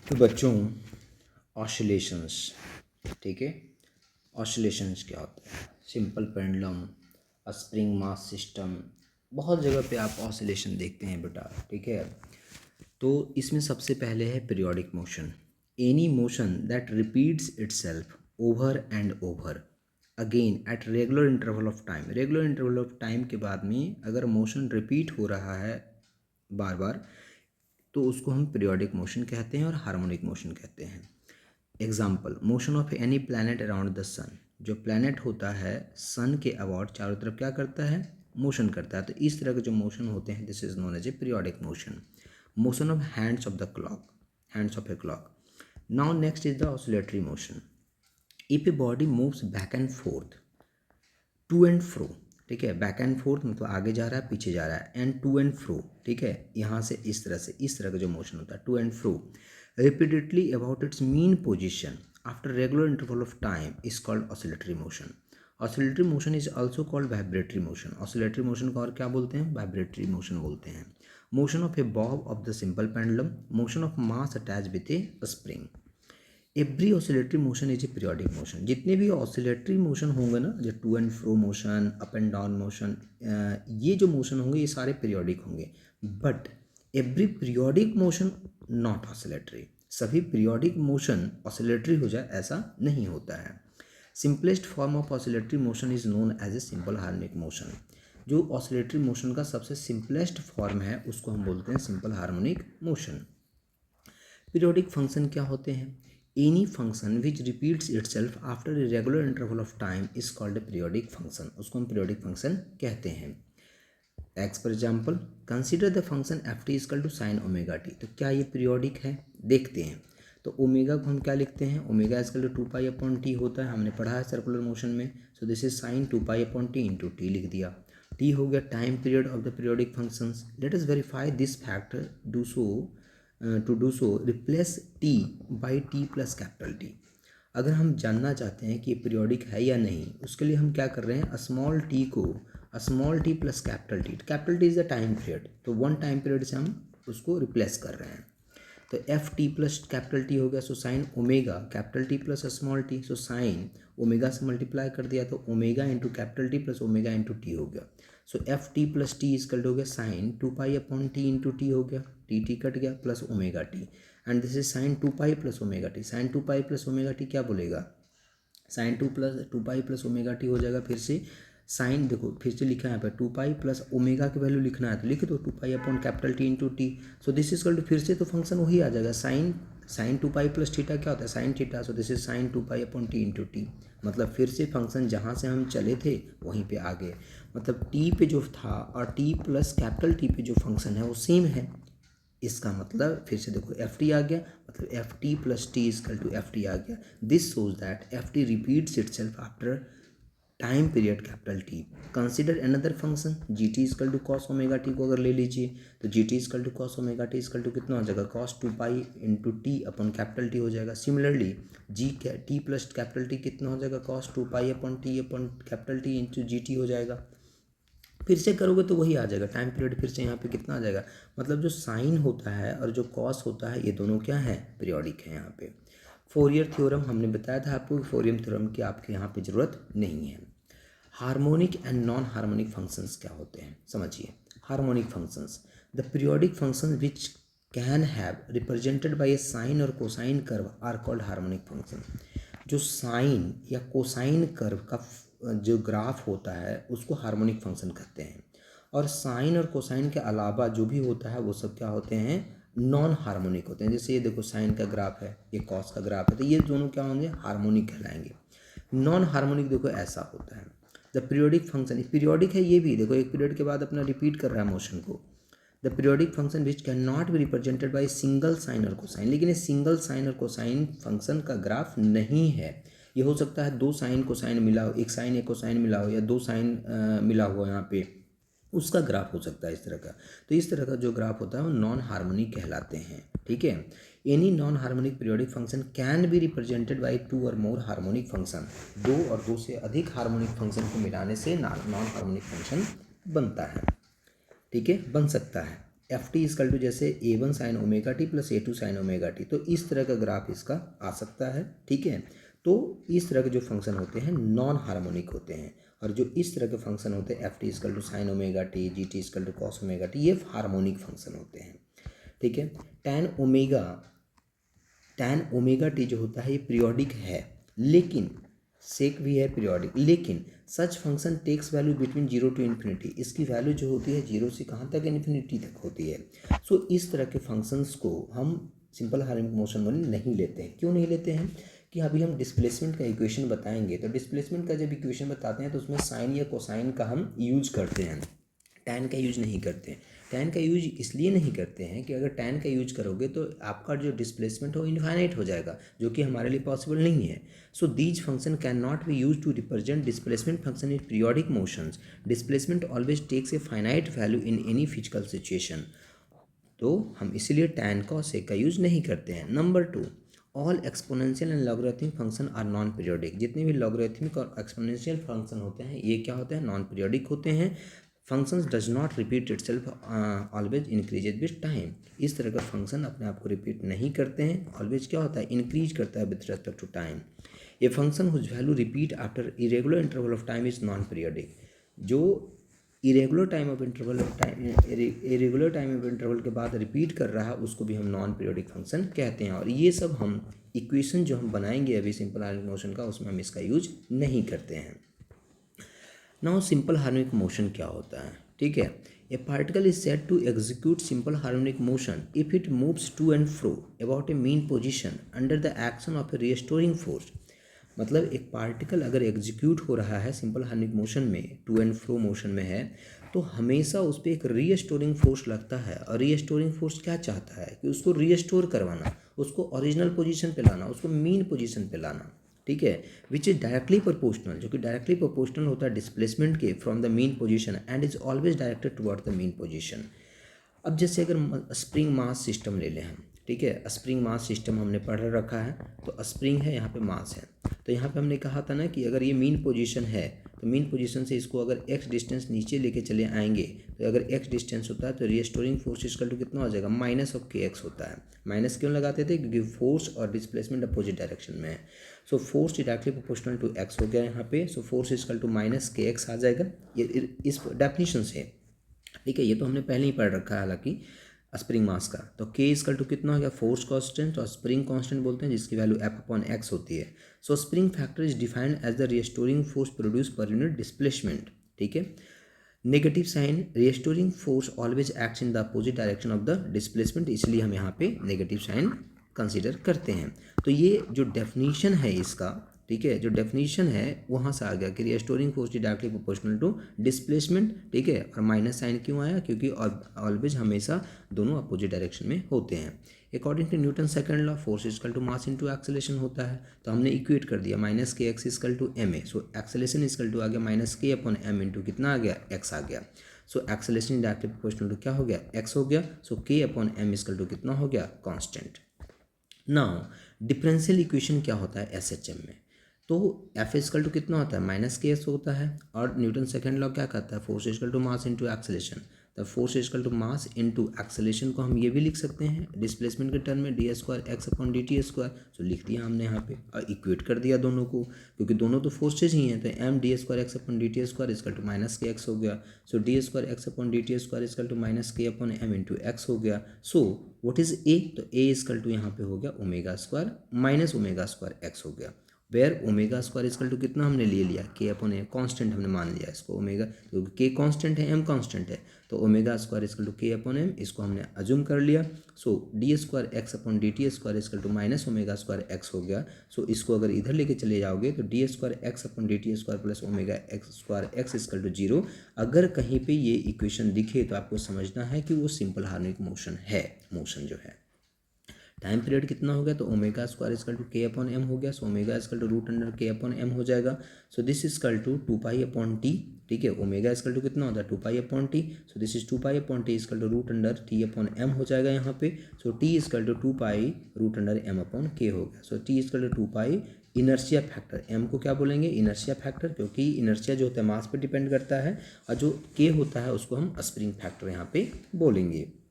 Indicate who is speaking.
Speaker 1: तो बच्चों, ऑसिलेशंस, ठीक है। ऑसिलेशंस क्या होता है? Simple pendulum, spring mass system, बहुत जगह पे आप ऑसिलेशन देखते हैं बेटा, ठीक है। तो इसमें सबसे पहले है periodic motion. Any motion that repeats itself over and over again at regular interval of time. Regular interval of time के बाद में अगर मोशन रिपीट हो रहा है बार बार, तो उसको हम पीरियोडिक मोशन कहते हैं और हार्मोनिक मोशन कहते हैं। Example, motion of any planet around the sun. जो प्लैनेट होता है सन के अबाउट चारों तरफ क्या करता है? मोशन करता है। तो इस तरह के जो मोशन होते हैं, this is known as a periodic motion. Motion of hands of the clock, hands of a clock. Now next is the oscillatory motion. If a body moves back and forth, to and fro, ठीक है। Back and fourth मतलब आगे जा रहा है पीछे जा रहा है, एंड टू एंड फ्रो, ठीक है। यहाँ से इस तरह का जो मोशन होता है, to and fro repeatedly about its mean position after regular interval of time is called oscillatory motion. Oscillatory motion is also called vibratory motion. Oscillatory motion को और क्या बोलते हैं? वाइब्रेटरी मोशन बोलते हैं। Motion of a bob of the simple pendulum, motion of mass attach with a spring. Every oscillatory motion is a periodic motion. जितने भी oscillatory motion होंगे ना, जो to and fro motion, up and down motion, ये जो motion होंगे ये सारे पीरियोडिक होंगे। But every periodic motion not oscillatory. सभी पीरियोडिक मोशन ऑसिलेटरी हो जाए ऐसा नहीं होता है। Simplest form of oscillatory motion is known as a simple harmonic motion. जो ऑसिलेटरी मोशन का सबसे सिंपलेस्ट फॉर्म है उसको हम बोलते हैं simple harmonic motion. Periodic function क्या होते हैं? Any function which repeats itself after a regular interval of time is called a periodic function. उसको हम पीरियोडिक फंक्शन कहते हैं। Ex for example, consider the function f t is equal to sine omega t. तो क्या ये periodic है? देखते हैं। तो ओमेगा को हम क्या लिखते हैं? Omega is equal to two pi upon t होता है, हमने पढ़ा है सर्कुलर मोशन में। So this is sine two pi upon t into t लिख दिया। टी हो गया time period of the periodic functions. Let us verify this fact. Do so to do so replace t by t plus capital t. अगर हम जानना चाहते हैं कि ये पीरियोडिक है या नहीं, उसके लिए हम क्या कर रहे हैं? स्मॉल टी को small t plus capital T is the time period, तो वन टाइम पीरियड से हम उसको रिप्लेस कर रहे हैं। तो f T plus capital T हो गया, so sine omega capital T plus small t. So sine omega से मल्टीप्लाई कर दिया तो omega into capital T plus omega into t हो गया। So f T plus T is equal हो गया sign two pi upon t into t हो गया, टी कट गया plus omega t, and this is sine two pi plus omega t. Sine two pi plus omega t क्या बोलेगा? Sine two pi plus omega t हो जाएगा। फिर से sign, देखो फिर से लिखा है यहाँ पे टू पाई प्लस ओमेगा की वैल्यू लिखना है तो लिख दो two pi upon capital T into t. So this is equal to, फिर से तो फंक्शन वही आ जाएगा। Sine two pi plus theta क्या होता है? Sine theta. So this is sine two pi upon t into t. मतलब फिर से फंक्शन जहाँ से हम चले थे वहीं पे आ गए। मतलब टी पे जो था और टी प्लस कैपिटल टी पे जो फंक्शन है वो सेम है। इसका मतलब फिर से देखो एफ टी आ गया, मतलब F T plus T is equal to F T आ गया। This shows that F T repeats itself after time period capital T. Consider another function G T is equal to cos omega T को अगर ले लीजिए तो G T is equal to cos omega T is equal to कितना हो जाएगा? Cos two pi into T upon capital T हो जाएगा। Similarly G T plus capital T कितना हो जाएगा? Cos two pi upon capital T into G T हो जाएगा। फिर से करोगे तो वही आ जाएगा टाइम पीरियड। फिर से यहाँ पे कितना आ जाएगा? मतलब जो साइन होता है और जो कॉस होता है ये दोनों क्या है? पीरियोडिक है। यहाँ पे फोरियर थ्योरम हमने बताया था आपको, फोरियर थ्योरम की आपके यहाँ पे ज़रूरत नहीं है। Harmonic and non harmonic functions क्या होते हैं समझिए। Harmonic functions, the periodic function which can have represented by a sine और cosine curve are called harmonic function. जो साइन या कोसाइन कर्व का जो ग्राफ होता है उसको हार्मोनिक फंक्शन कहते हैं, और साइन और कोसाइन के अलावा जो भी होता है वो सब क्या होते हैं? नॉन हार्मोनिक होते हैं। जैसे ये देखो साइन का ग्राफ है, ये कॉस का ग्राफ है, तो ये दोनों क्या होंगे? हार्मोनिक कहलाएंगे। नॉन हार्मोनिक देखो ऐसा होता है। द पीरियोडिक फंक्शन, पीरियोडिक है ये भी, देखो एक पीरियड के बाद अपना रिपीट कर रहा है मोशन को। The periodic function which can not be represented by single sine और कोसाइन। लेकिन ये सिंगल साइन और कोसाइन फंक्शन का ग्राफ नहीं है। ये हो सकता है दो साइन कोसाइन मिला हो, एक साइन एक कोसाइन मिला हो, या दो साइन मिला हो, यहाँ पे उसका ग्राफ हो सकता है इस तरह का। तो इस तरह का जो ग्राफ होता है वो नॉन हार्मोनिक कहलाते हैं, ठीक है। Any non harmonic periodic function can be represented by two और मोर हार्मोनिक फंक्शन। दो और दो से अधिक हार्मोनिक फंक्शन को मिलाने से नॉन हार्मोनिक फंक्शन बनता है, ठीक है, बन सकता है। एफ टी इजकल टू जैसे A1 sign omega T plus A2 sign omega t, तो इस तरह का ग्राफ इसका आ सकता है। ठीक है, तो इस तरह के जो फंक्शन होते हैं नॉन हार्मोनिक होते हैं, और जो इस तरह के फंक्शन होते हैं f t is equal to sine omega t, g T is equal to cos omega t, ये हार्मोनिक फंक्शन होते हैं। ठीक है, टैन ओमेगा टी जो होता है ये पीरियोडिक है, लेकिन सेक भी है पीरियोडिक, लेकिन such function takes value between zero to infinity, इसकी वैल्यू जो होती है जीरो से कहाँ तक, इन्फिनिटी तक होती है। सो इस तरह के फंक्शंस को हम सिंपल हार्मोनिक मोशन में नहीं लेते हैं। क्यों नहीं लेते हैं कि अभी हम डिस्प्लेसमेंट का इक्वेशन बताएंगे, तो डिस्प्लेसमेंट का जब इक्वेशन बताते हैं तो उसमें साइन या कोसाइन का हम यूज करते हैं, टैन का यूज नहीं करते हैं। टैन का यूज इसलिए नहीं करते हैं कि अगर टैन का यूज करोगे तो आपका जो डिस्प्लेसमेंट हो इनफाइनाइट हो जाएगा, जो कि हमारे लिए पॉसिबल नहीं है। So these function can not be use to represent displacement function in periodic motions. Displacement always takes a finite value in any physical situation, तो हम इसीलिए टैन का और सेक का यूज नहीं करते हैं। Number 2, all exponential and logarithmic function are non periodic. जितने भी लॉगरिथमिक और एक्सपोनेंशियल फंक्शन होते हैं ये क्या होते हैं, नॉन पीरियोडिक होते हैं। Functions does not repeat itself always increases with time. इस तरह का फंक्शन अपने आप को रिपीट नहीं करते हैं, ऑलवेज क्या होता है, इंक्रीज करता है with respect to time. A function whose value repeat after irregular interval of time is non periodic. जो इरेगुलर टाइम ऑफ इंटरवल के बाद रिपीट कर रहा है उसको भी हम नॉन पीरियोडिक फंक्शन कहते हैं। और ये सब हम इक्वेशन जो हम बनाएंगे अभी सिंपल हार्मोनिक मोशन का, उसमें हम इसका यूज नहीं करते हैं। नाउ सिंपल हार्मोनिक मोशन क्या होता है, ठीक है। A particle is said to execute simple harmonic motion if it moves to and fro about a mean position under the action of a restoring force. मतलब एक पार्टिकल अगर execute हो रहा है सिंपल हार्मोनिक मोशन में, to and fro motion में है, तो हमेशा उस पर एक रीस्टोरिंग फोर्स लगता है। और रीस्टोरिंग फोर्स क्या चाहता है कि उसको रीस्टोर करवाना, उसको ओरिजिनल पोजीशन पे लाना, उसको मीन पोजीशन पे लाना, ठीक है। विच इज डायरेक्टली प्रोपोर्शनल, जो कि डायरेक्टली प्रोपोर्शनल होता है डिस्प्लेसमेंट के from the mean position and is always directed toward the mean position. अब जैसे अगर स्प्रिंग मास सिस्टम ले लें हम, ठीक है, स्प्रिंग मास सिस्टम हमने पढ़ रखा है, तो स्प्रिंग है, यहाँ पे मास है। तो यहाँ पे हमने कहा था ना कि अगर ये मीन पोजीशन है तो मीन पोजीशन से इसको अगर x डिस्टेंस नीचे लेके चले आएंगे, तो अगर x डिस्टेंस होता है तो रिस्टोरिंग फोर्स इक्वल टू कितना हो जाएगा, माइनस ऑफ kx होता है। माइनस क्यों लगाते थे, क्योंकि फोर्स और डिस्प्लेसमेंट अपोजिट डायरेक्शन में है। So force directly proportional to x हो गया यहाँ पे। So force equal to minus kx आ जाएगा, ये इस डेफिनेशन से, ठीक है। ये तो हमने पहले ही पढ़ रखा है हालांकि स्प्रिंग मास का। तो k इजकल टू कितना हो गया, फोर्स कांस्टेंट, और स्प्रिंग कांस्टेंट बोलते हैं जिसकी वैल्यू F अपॉन x होती है। So spring factor is defined as the restoring force produce per unit displacement, ठीक है। Negative sign, restoring force always acts in the opposite direction of the displacement, इसलिए हम यहाँ पे नेगेटिव साइन कंसीडर करते हैं। तो ये जो डेफिनेशन है इसका, ठीक है, जो डेफिनेशन है वहाँ से आ गया कि restoring force is directly proportional to displacement, ठीक है। और माइनस साइन क्यों आया, क्योंकि ऑलवेज हमेशा दोनों अपोजिट डायरेक्शन में होते हैं। According to Newton second law, force is equal to mass into acceleration होता है। तो हमने इक्वेट कर दिया minus K X is equal to M A. So acceleration is equal to आ गया minus K upon M into कितना आ गया, एक्स आ गया। So acceleration directly proportional to क्या हो गया, एक्स हो गया। सो के अपॉन एम इजकल टू कितना हो गया, कांस्टेंट। नाउ डिफरेंशियल इक्वेशन क्या होता है एसएचएम में, तो एफ इजकल टू कितना होता है, माइनस के एस होता है। और न्यूटन सेकंड लॉ क्या कहता है, force is equal to mass into acceleration. The force is equal to mass into acceleration को हम ये भी लिख सकते हैं डिस्प्लेसमेंट के टर्म में, D square x upon D T square. So लिख दिया हमने यहाँ पे और इक्वेट कर दिया दोनों को, क्योंकि दोनों तो फोर्सेज ही हैं। तो M D square x upon D T square is equal to minus K X हो गया। So D square x upon D T square is equal to minus K upon M into X हो गया। सो व्हाट इज ए, तो ए is equal to यहाँ पे हो गया omega square minus omega square x हो गया। Where omega square is equal to कितना हमने ले लिया, के अपॉन ए, कॉन्स्टेंट हमने मान लिया इसको ओमेगा, क्योंकि के कॉन्स्टेंट है, एम कॉन्स्टेंट है। तो ओमेगा स्क्वायर इजकल टू के अपॉन एम, इसको हमने अज्यूम कर लिया। So D square x upon D T square is equal to minus omega square x हो गया। सो इसको अगर इधर लेके चले जाओगे तो d square x upon D T square plus omega x square x is equal to zero. अगर कहीं पे ये इक्वेशन दिखे तो आपको समझना है कि वो सिंपल हार्मोनिक मोशन है, मोशन जो है। टाइम पीरियड कितना हो गया, तो ओमेगा स्क्वायर इजकल टू के अपॉन एम हो गया। सो omega is equal to root under k upon m हो जाएगा। So this is equal to two pi upon t, ठीक है। ओमेगा इजकल टू कितना होता है, two pi upon t. So this is two pi upon t is equal to root under t upon m हो जाएगा यहाँ पे। So T is equal to two pi root under M upon K हो गया। So T is equal to two pi inertia factor, M को क्या बोलेंगे, inertia factor, क्योंकि इनर्शिया जो होता है मास पे डिपेंड करता है, और जो के होता है उसको हम स्प्रिंग फैक्टर यहाँ पे बोलेंगे।